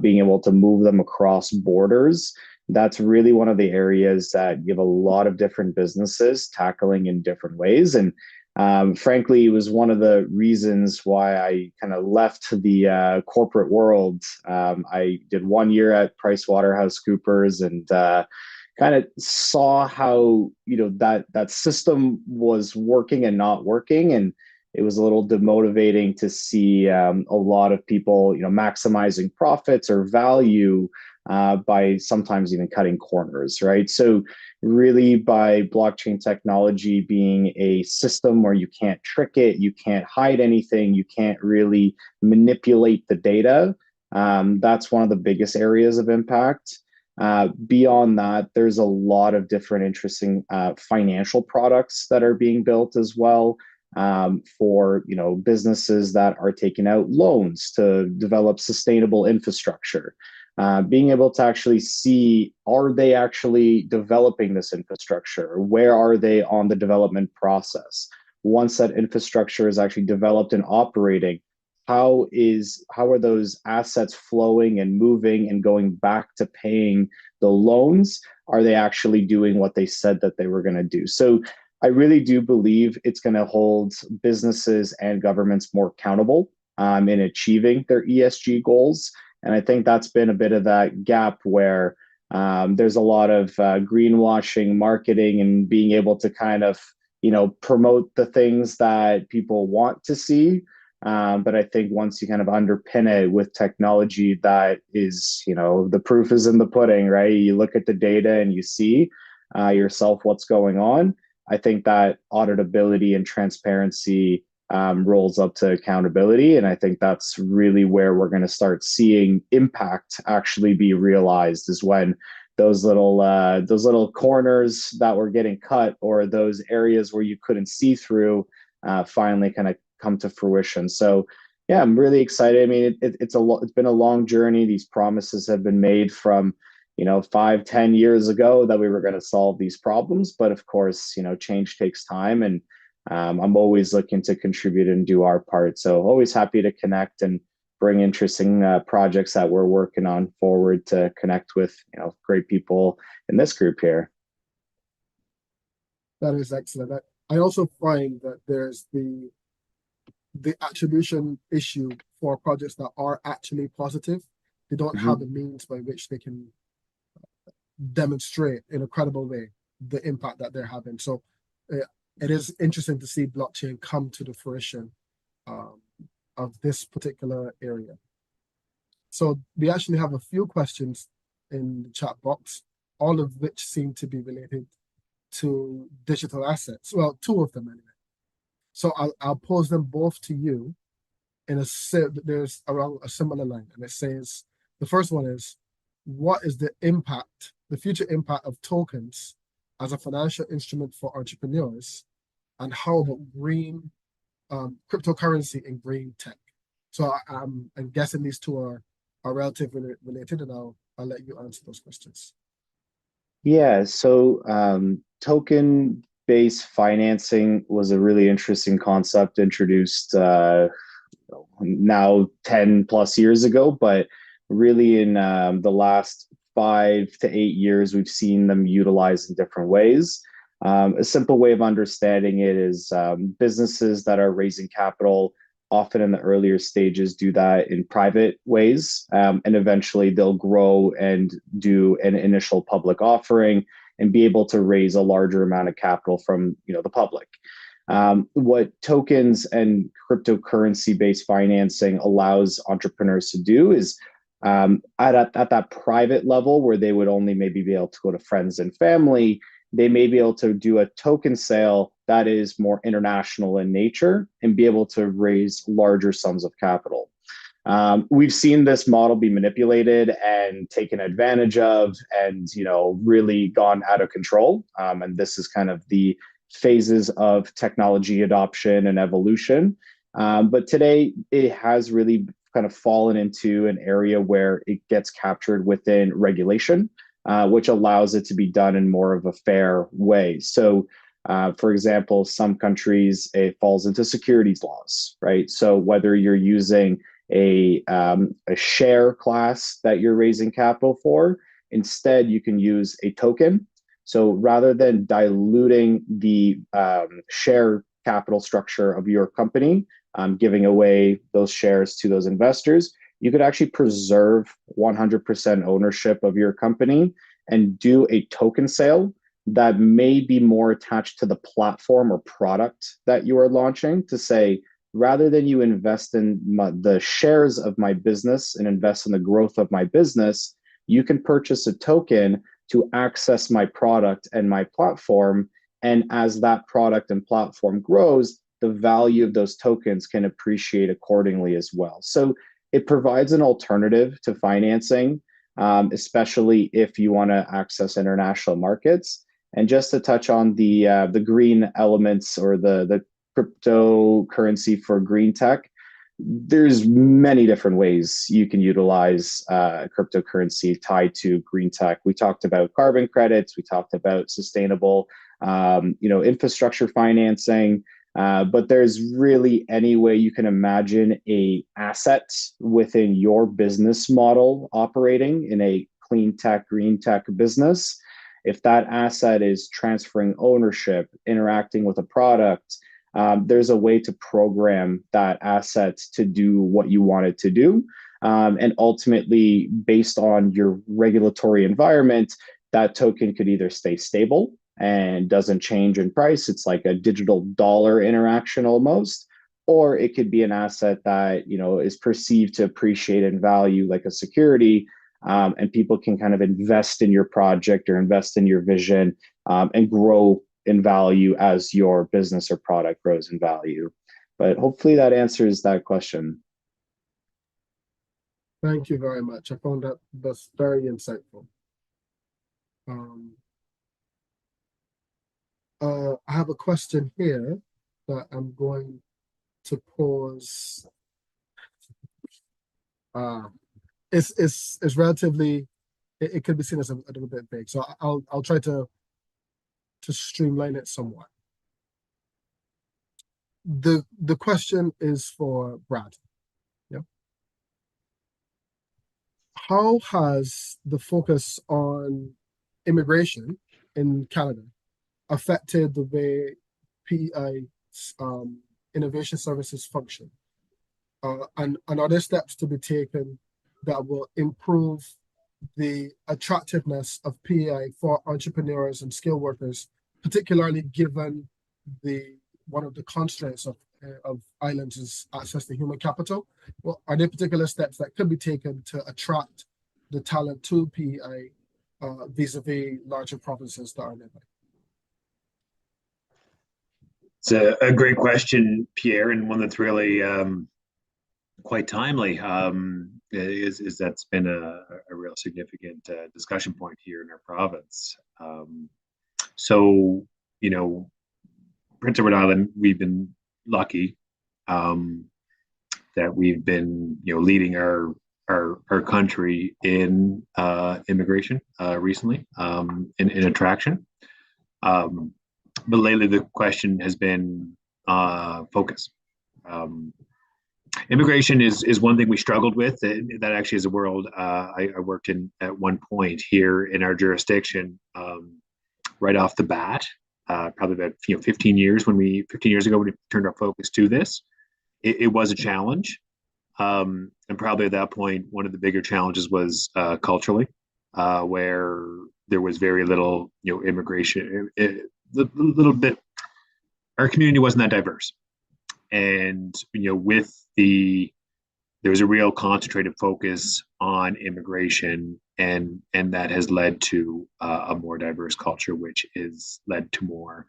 being able to move them across borders. That's really one of the areas that you have a lot of different businesses tackling in different ways. And frankly, it was one of the reasons why I kind of left the corporate world. I did 1 year at PricewaterhouseCoopers and kind of saw how that system was working and not working. And it was a little demotivating to see a lot of people maximizing profits or value by sometimes even cutting corners, right? So really by blockchain technology being a system where you can't trick it, you can't hide anything, you can't really manipulate the data, that's one of the biggest areas of impact. Beyond that, there's a lot of different interesting financial products that are being built as well, for businesses that are taking out loans to develop sustainable infrastructure. Being able to actually see, are they actually developing this infrastructure? Where are they on the development process? Once that infrastructure is actually developed and operating, how are those assets flowing and moving and going back to paying the loans? Are they actually doing what they said that they were going to do? So I really do believe it's going to hold businesses and governments more accountable in achieving their ESG goals. And I think that's been a bit of that gap where there's a lot of greenwashing, marketing, and being able to kind of, promote the things that people want to see. But I think once you kind of underpin it with technology that is, the proof is in the pudding, right? You look at the data and you see yourself what's going on. I think that auditability and transparency rolls up to accountability. And I think that's really where we're going to start seeing impact actually be realized, is when those little corners that were getting cut, or those areas where you couldn't see through, finally kind of come to fruition. So yeah, I'm really excited. I mean, it's been a long journey. These promises have been made from 5-10 years ago that we were going to solve these problems. But of course, change takes time, and I'm always looking to contribute and do our part. So always happy to connect and bring interesting projects that we're working on forward to connect with great people in this group here. That is excellent. I also find that there's the attribution issue for projects that are actually positive. They don't have a means by which they can demonstrate in a credible way the impact that they're having. So it is interesting to see blockchain come to the fruition of this particular area. So we actually have a few questions in the chat box, all of which seem to be related to digital assets. Well, two of them anyway. So I'll pose them both to you in there's around a similar line, and it says, the first one is, what is the impact, the future impact of tokens as a financial instrument for entrepreneurs, and how about green cryptocurrency and green tech? So I'm guessing these two are relatively related, and I'll let you answer those questions. Yeah, so token-based financing was a really interesting concept introduced now 10 plus years ago, but really in the last 5 to 8 years, we've seen them utilized in different ways. A simple way of understanding it is businesses that are raising capital, often in the earlier stages, do that in private ways, and eventually they'll grow and do an initial public offering and be able to raise a larger amount of capital from the public. What tokens and cryptocurrency-based financing allows entrepreneurs to do is at that private level where they would only maybe be able to go to friends and family, they may be able to do a token sale that is more international in nature and be able to raise larger sums of capital. We've seen this model be manipulated and taken advantage of and really gone out of control. And this is kind of the phases of technology adoption and evolution. But today it has really kind of fallen into an area where it gets captured within regulation, which allows it to be done in more of a fair way. So, for example, some countries, it falls into securities laws, right? So whether you're using a share class that you're raising capital for, instead you can use a token. So rather than diluting the share capital structure of your company, giving away those shares to those investors, you could actually preserve 100% ownership of your company and do a token sale that may be more attached to the platform or product that you are launching, to say, rather than you invest in the shares of my business and invest in the growth of my business, you can purchase a token to access my product and my platform. And as that product and platform grows, the value of those tokens can appreciate accordingly as well. So it provides an alternative to financing, especially if you want to access international markets. And just to touch on the green elements or the cryptocurrency for green tech, there's many different ways you can utilize cryptocurrency tied to green tech. We talked about carbon credits. We talked about sustainable, infrastructure financing. But there's really any way you can imagine a asset within your business model operating in a clean tech, green tech business. If that asset is transferring ownership, interacting with a product, there's a way to program that asset to do what you want it to do. And ultimately, based on your regulatory environment, that token could either stay stable and doesn't change in price. It's like a digital dollar interaction almost, or it could be an asset that is perceived to appreciate in value like a security, and people can kind of invest in your project or invest in your vision and grow in value as your business or product grows in value. But hopefully that answers that question. Thank you very much. I found that's very insightful. I have a question here that I'm going to pose. It's relatively, it could be seen as a little bit vague, so I'll try to streamline it somewhat. The question is for Brad. Yeah. How has the focus on immigration in Canada affected the way PEI innovation services function? And are there steps to be taken that will improve the attractiveness of PEI for entrepreneurs and skilled workers, particularly given one of the constraints of islands is access to human capital. Well, are there particular steps that could be taken to attract the talent to PEI vis-a-vis larger provinces that are nearby? It's a great question, Pierre, and one that's really quite timely. Is that's been a real significant discussion point here in our province. So, you know, Prince Edward Island, we've been lucky that we've been, you know, leading our country in immigration recently, in attraction. But lately the question has been focus. Immigration is one thing we struggled with. That actually is a world I worked in at one point here in our jurisdiction, right off the bat. Probably about 15 years ago when we turned our focus to this. It was a challenge, and probably at that point one of the bigger challenges was culturally, where there was very little immigration. Little bit, our community wasn't that diverse, and with there was a real concentrated focus on immigration, and that has led to a more diverse culture, which has led to more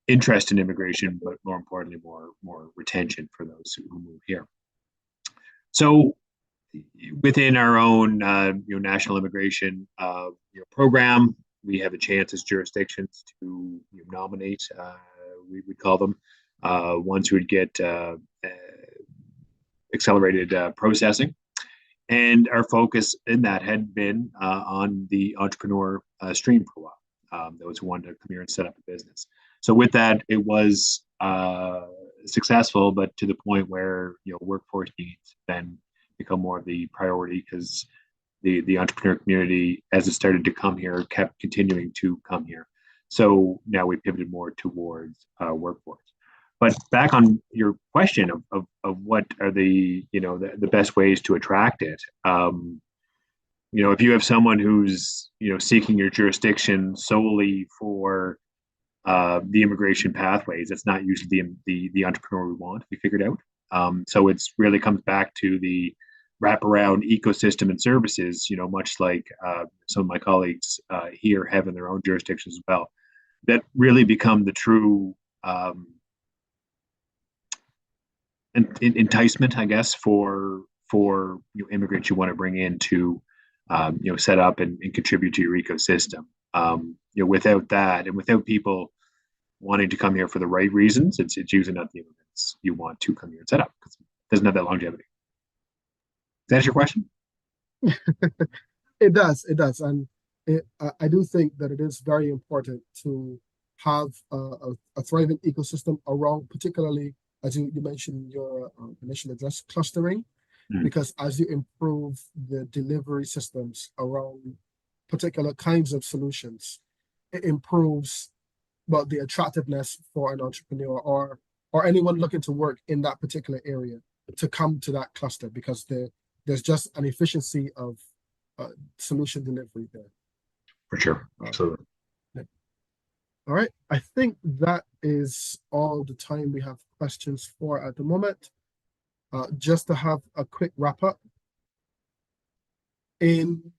interest in immigration, but more importantly, more retention for those who move here. So within our own national immigration program, we have a chance as jurisdictions to nominate, we would call them, ones who would get accelerated processing. And our focus in that had been on the entrepreneur stream for a while, those who wanted to come here and set up a business. So with that, it was successful, but to the point where workforce needs then become more of the priority, because the entrepreneur community, as it started to come here, kept continuing to come here. So now we pivoted more towards workforce. But back on your question of what are the best ways to attract it. If you have someone who's seeking your jurisdiction solely for the immigration pathways, that's not usually the entrepreneur we want to be figured out. So it's really comes back to the wraparound ecosystem and services, much like some of my colleagues here have in their own jurisdictions as well, that really become the true enticement, I guess, for immigrants you want to bring in to set up and contribute to your ecosystem. Without that, and without people wanting to come here for the right reasons, it's usually not the immigrants you want to come here and set up, because it doesn't have that longevity. Does that answer your question? It does, and I do think that it is very important to have a thriving ecosystem around, particularly as you mentioned in your initial address, clustering, because as you improve the delivery systems around particular kinds of solutions, it improves the attractiveness for an entrepreneur or anyone looking to work in that particular area to come to that cluster, because there's just an efficiency of solution delivery there. For sure, absolutely. All right, I think that is all the time we have questions for at the moment. Just to have a quick wrap up. In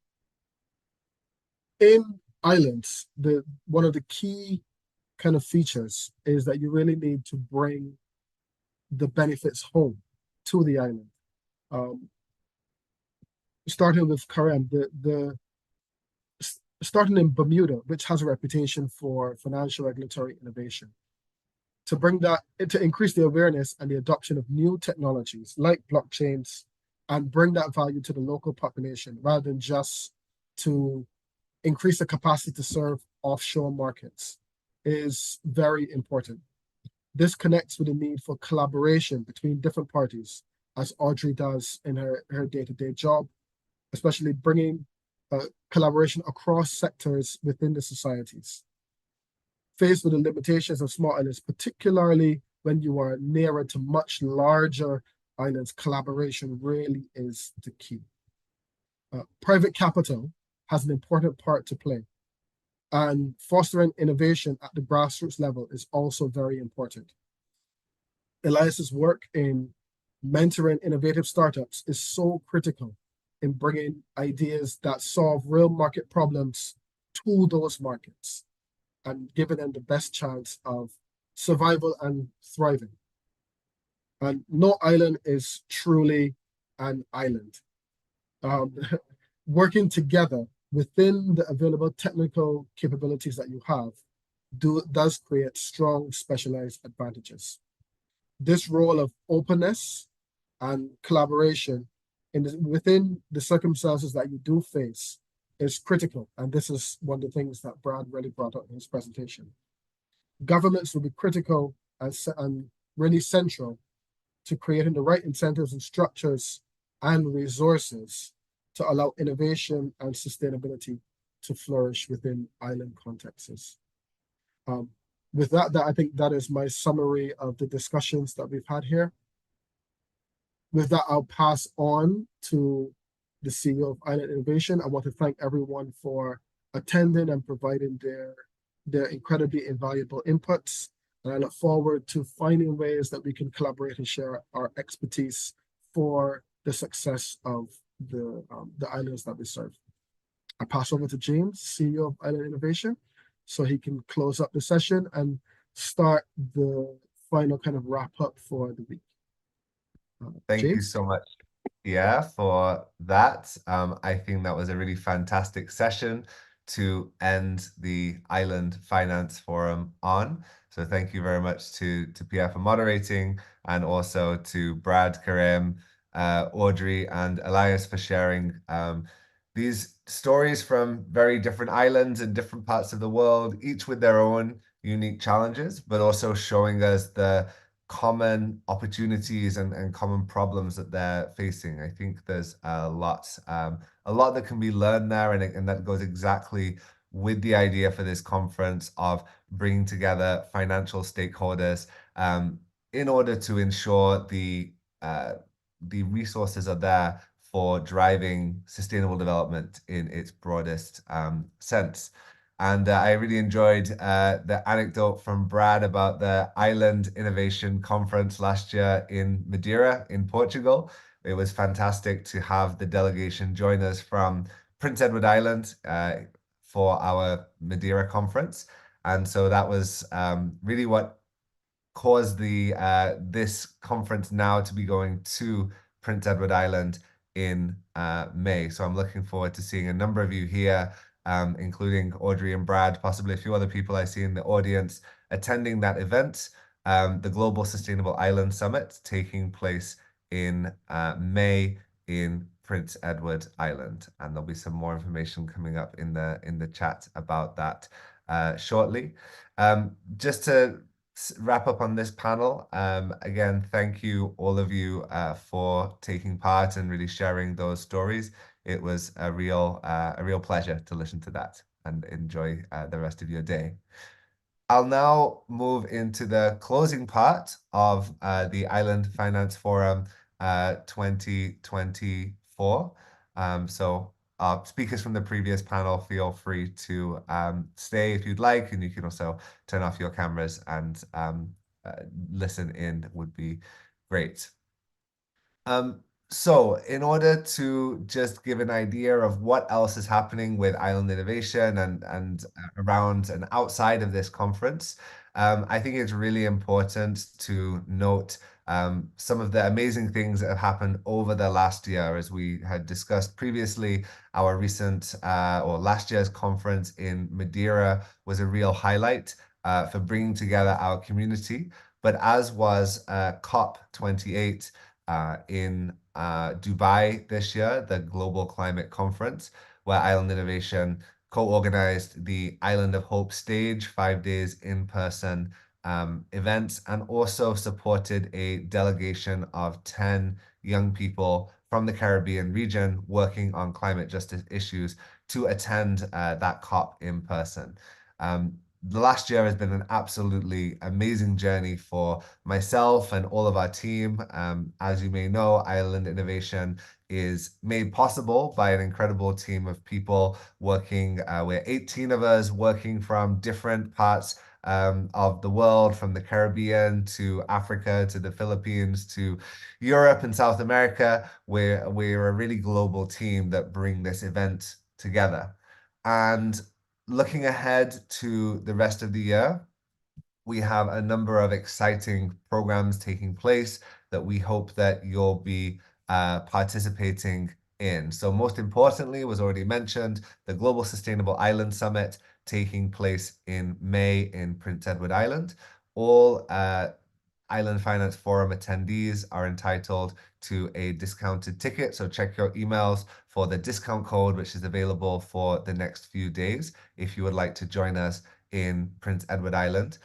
islands, one of the key kind of features is that you really need to bring the benefits home to the island. Starting with Karen, starting in Bermuda, which has a reputation for financial regulatory innovation, to bring that, to increase the awareness and the adoption of new technologies like blockchains, and bring that value to the local population rather than just to increase the capacity to serve offshore markets, is very important. This connects with the need for collaboration between different parties, as Audrey does in her day-to-day job, especially bringing collaboration across sectors within the societies. Faced with the limitations of small islands, particularly when you are nearer to much larger islands, collaboration really is the key. Private capital has an important part to play, and fostering innovation at the grassroots level is also very important. Elias's work in mentoring innovative startups is so critical in bringing ideas that solve real market problems to those markets and giving them the best chance of survival and thriving. And no island is truly an island. Working together within the available technical capabilities that you have does create strong specialized advantages. This role of openness and collaboration within the circumstances that you do face is critical. And this is one of the things that Brad really brought up in his presentation. Governments will be critical and really central to creating the right incentives and structures and resources to allow innovation and sustainability to flourish within island contexts. With that, I think that is my summary of the discussions that we've had here. With that, I'll pass on to the CEO of Island Innovation. I want to thank everyone for attending and providing their incredibly invaluable inputs. And I look forward to finding ways that we can collaborate and share our expertise for the success of the islands that we serve. I pass over to James, CEO of Island Innovation, so he can close up the session and start the final kind of wrap up for the week. Thank you James? so much, Pierre, for that. I think that was a really fantastic session to end the Island Finance Forum on. So thank you very much to Pierre for moderating, and also to Brad, Karim, Audrey, and Elias for sharing these stories from very different islands in different parts of the world, each with their own unique challenges, but also showing us the common opportunities and common problems that they're facing. I think there's a lot that can be learned there, and that goes exactly with the idea for this conference of bringing together financial stakeholders in order to ensure the resources are there for driving sustainable development in its broadest sense. And I really enjoyed the anecdote from Brad about the Island Innovation Conference last year in Madeira in Portugal. It was fantastic to have the delegation join us from Prince Edward Island for our Madeira conference. And so that was really what caused this conference now to be going to Prince Edward Island in May. So I'm looking forward to seeing a number of you here, including Audrey and Brad, possibly a few other people I see in the audience attending that event, the Global Sustainable Island Summit taking place in May in Prince Edward Island. And there'll be some more information coming up in the chat about that shortly. Just to wrap up on this panel, again, thank you all of you for taking part and really sharing those stories. It was a real pleasure to listen to that, and enjoy the rest of your day. I'll now move into the closing part of the Island Finance Forum 2024. So speakers from the previous panel, feel free to stay if you'd like, and you can also turn off your cameras and listen in would be great. So in order to just give an idea of what else is happening with Island Innovation and around and outside of this conference, I think it's really important to note some of the amazing things that have happened over the last year. As we had discussed previously, our recent or last year's conference in Madeira was a real highlight for bringing together our community, but as was COP28 in Dubai this year, the Global Climate Conference, where Island Innovation co-organized the Island of Hope stage, 5 days in-person events, and also supported a delegation of 10 young people from the Caribbean region working on climate justice issues to attend that COP in person. The last year has been an absolutely amazing journey for myself and all of our team. As you may know, Island Innovation is made possible by an incredible team of people working. We're 18 of us working from different parts of the world, from the Caribbean to Africa to the Philippines to Europe and South America. We're a really global team that bring this event together. And looking ahead to the rest of the year, we have a number of exciting programs taking place that we hope that you'll be participating in. So most importantly, was already mentioned, the Global Sustainable Island Summit taking place in May in Prince Edward Island. All Island Finance Forum attendees are entitled to a discounted ticket. So check your emails for the discount code, which is available for the next few days if you would like to join us in Prince Edward Island.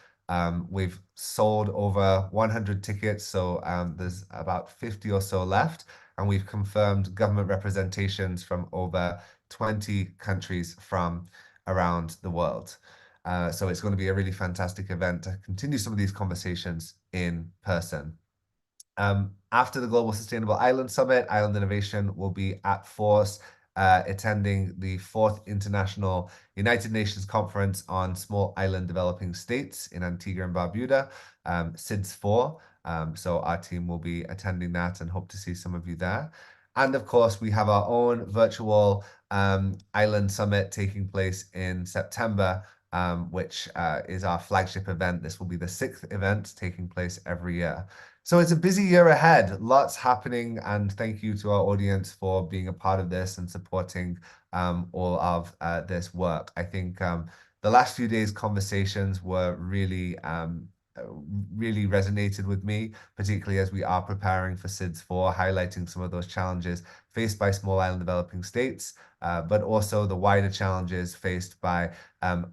We've sold over 100 tickets, so there's about 50 or so left, and we've confirmed government representations from over 20 countries from around the world. So it's going to be a really fantastic event to continue some of these conversations in person. After the Global Sustainable Island Summit, Island Innovation will be at Force, attending the 4th International United Nations Conference on Small Island Developing States in Antigua and Barbuda, SIDS4. So our team will be attending that and hope to see some of you there. And of course, we have our own virtual Island Summit taking place in September, which is our flagship event. This will be the 6th event taking place every year. So it's a busy year ahead, lots happening, and thank you to our audience for being a part of this and supporting all of this work. I think the last few days' conversations were really resonated with me, particularly as we are preparing for SIDS4, highlighting some of those challenges faced by small island developing states, but also the wider challenges faced by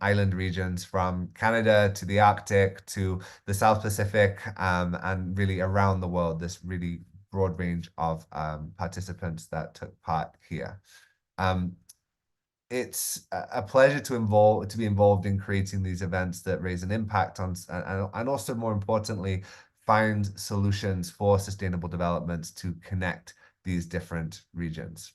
island regions from Canada to the Arctic to the South Pacific, and really around the world, this really broad range of participants that took part here. It's a pleasure to be involved in creating these events that raise an impact on, and also more importantly, find solutions for sustainable development to connect these different regions.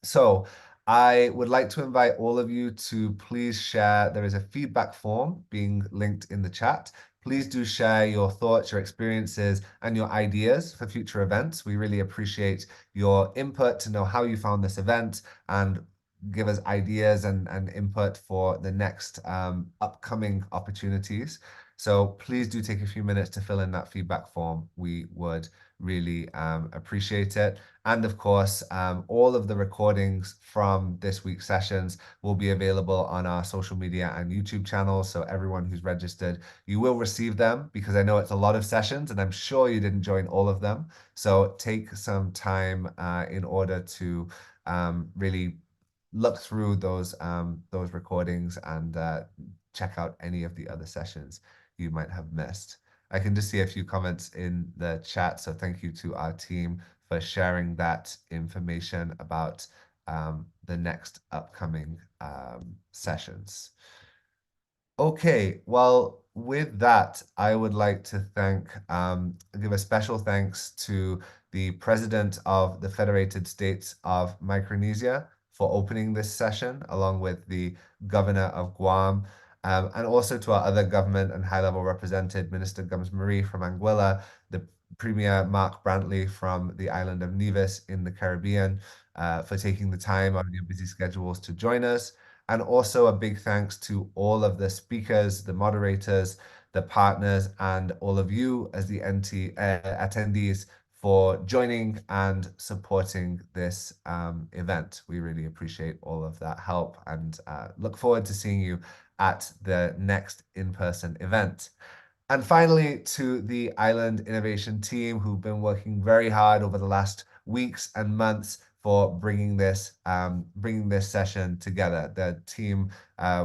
So I would like to invite all of you to please share. There is a feedback form being linked in the chat. Please do share your thoughts, your experiences, and your ideas for future events. We really appreciate your input to know how you found this event and give us ideas and input for the next upcoming opportunities. So please do take a few minutes to fill in that feedback form. We would really appreciate it. And of course, all of the recordings from this week's sessions will be available on our social media and YouTube channels. So everyone who's registered, you will receive them, because I know it's a lot of sessions and I'm sure you didn't join all of them. So take some time in order to really look through those recordings and check out any of the other sessions you might have missed. I can just see a few comments in the chat, so thank you to our team for sharing that information about the next upcoming sessions. Okay, well, with that, I would like to give a special thanks to the President of the Federated States of Micronesia for opening this session, along with the Governor of Guam, and also to our other government and high-level represented, Minister Gums Marie from Anguilla, the Premier Mark Brantley from the island of Nevis in the Caribbean, for taking the time on your busy schedules to join us. And also a big thanks to all of the speakers, the moderators, the partners, and all of you as the attendees for joining and supporting this event. We really appreciate all of that help and look forward to seeing you at the next in-person event. And finally, to the Island Innovation team, who've been working very hard over the last weeks and months for bringing this session together. The team,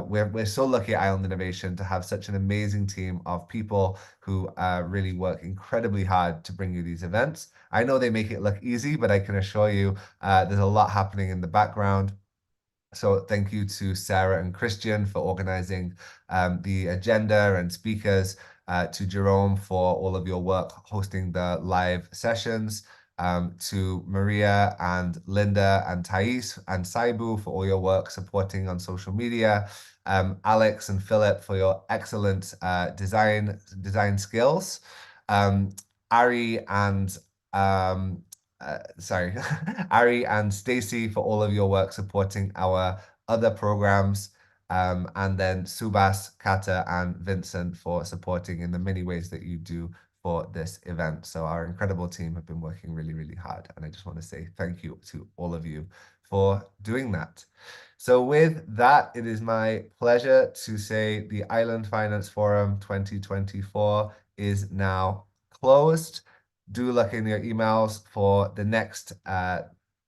we're so lucky at Island Innovation to have such an amazing team of people who really work incredibly hard to bring you these events. I know they make it look easy, but I can assure you there's a lot happening in the background. So thank you to Sarah and Christian for organizing the agenda and speakers, to Jerome for all of your work hosting the live sessions, to Maria and Linda and Thais and Saibu for all your work supporting on social media, Alex and Philip for your excellent design skills, Ari and Ari and Stacy for all of your work supporting our other programs, and then Subas, Kata, and Vincent for supporting in the many ways that you do for this event. So our incredible team have been working really, really hard, and I just want to say thank you to all of you for doing that. So with that, it is my pleasure to say the Island Finance Forum 2024 is now closed. Do look in your emails for the next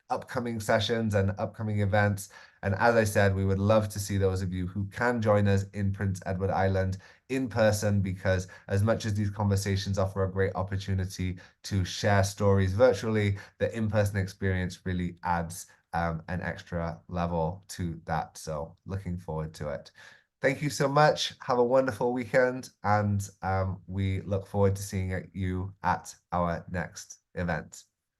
upcoming sessions and upcoming events. And as I said, we would love to see those of you who can join us in Prince Edward Island in person, because as much as these conversations offer a great opportunity to share stories virtually, the in-person experience really adds an extra level to that. So looking forward to it. Thank you so much. Have a wonderful weekend, and we look forward to seeing you at our next event.